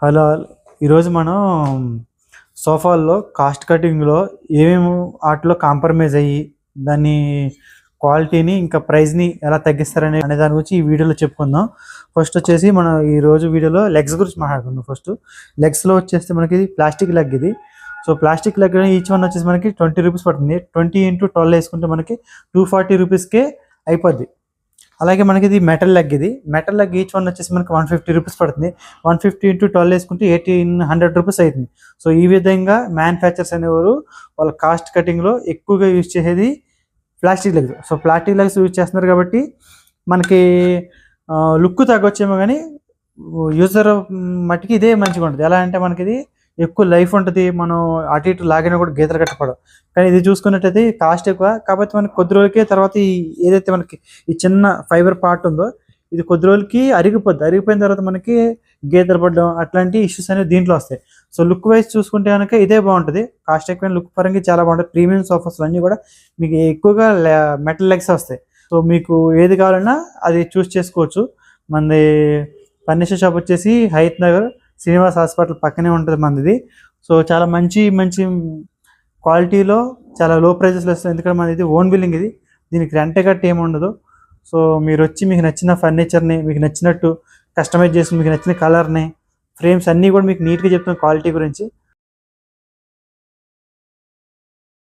Hello ఈరోజు మనం సోఫాల్లో cost కటింగ్లో ఏమేమి వాటిలో కాంప్రమైజ్ అయ్యి దాన్ని క్వాలిటీని ఇంకా ప్రైస్ని ఎలా తగ్గిస్తారనే దాని గురించి ఈ వీడియోలో చెప్పుకుందాం. ఫస్ట్ వచ్చేసి మనం ఈరోజు వీడియోలో లెగ్స్ గురించి మాట్లాడుకుందాం. ఫస్ట్ లెగ్స్లో వచ్చేస్తే మనకి ప్లాస్టిక్ లెగ్ ఇది. So plastic leg each one వచ్చేసి మనకి 20 రూపీస్ పడుతుంది. 20x12 వేసుకుంటే మనకి 240 రూపీస్కే అయిపోద్ది. అలాగే మనకి ఇది మెటల్ లెగ్ ఈచ్ వన్ వచ్చేసి మనకి 150 రూపీస్ పడుతుంది. 150x12 వేసుకుంటే 1800 రూపీస్ అవుతుంది. సో ఈ విధంగా మ్యానుఫ్యాక్చర్స్ అనేవారు వాళ్ళ కాస్ట్ కటింగ్లో ఎక్కువగా యూజ్ చేసేది plastic legs. So plastic legs use చేస్తున్నారు కాబట్టి మనకి లుక్ తగ్గొచ్చేమో కానీ యూజర్ మట్టికి ఇదే మంచిగా ఉంటుంది. ఎలా అంటే మనకి ఇది ఎక్కువ లైఫ్ ఉంటుంది, మనం అటు ఇటు లాగినా కూడా గీతలు కట్టపడవు. కానీ ఇది చూసుకున్నట్టయితే కాస్ట్ ఎక్కువ, కాకపోతే మనకి కొద్ది రోజులకే తర్వాత ఏదైతే మనకి ఈ చిన్న ఫైబర్ పార్ట్ ఉందో ఇది కొద్ది రోజులకి అరిగిపోయిన తర్వాత మనకి గీతలు పడడం అట్లాంటి ఇష్యూస్ అనేవి దీంట్లో వస్తాయి. సో లుక్ వైజ్ చూసుకుంటే కనుక ఇదే బాగుంటుంది. కాస్ట్ ఎక్కువైన లుక్ పరంగా చాలా బాగుంటుంది. ప్రీమియం సోఫాస్లు అన్నీ కూడా మీకు ఎక్కువగా మెటల్ లెగ్స్ వస్తాయి. సో మీకు ఏది కావాలన్నా అది చూస్ చేసుకోవచ్చు. మనది ఫర్నిచర్ షాప్ వచ్చేసి హైత్ నగర్ శ్రీనివాస్ హాస్పిటల్ పక్కనే ఉంటుంది మనది. సో చాలా మంచి క్వాలిటీలో చాలా లో ప్రైజెస్లో వస్తుంది. ఎందుకంటే మనది ఓన్ బిల్డింగ్ ఇది, దీనికి రెంట్ గట్ట ఏమి ఉండదు. సో మీరు వచ్చి మీకు నచ్చిన ఫర్నిచర్ని మీకు నచ్చినట్టు కస్టమైజ్ చేసి మీకు నచ్చిన కలర్ని ఫ్రేమ్స్ అన్నీ కూడా మీకు నీట్గా చెప్తాం క్వాలిటీ గురించి.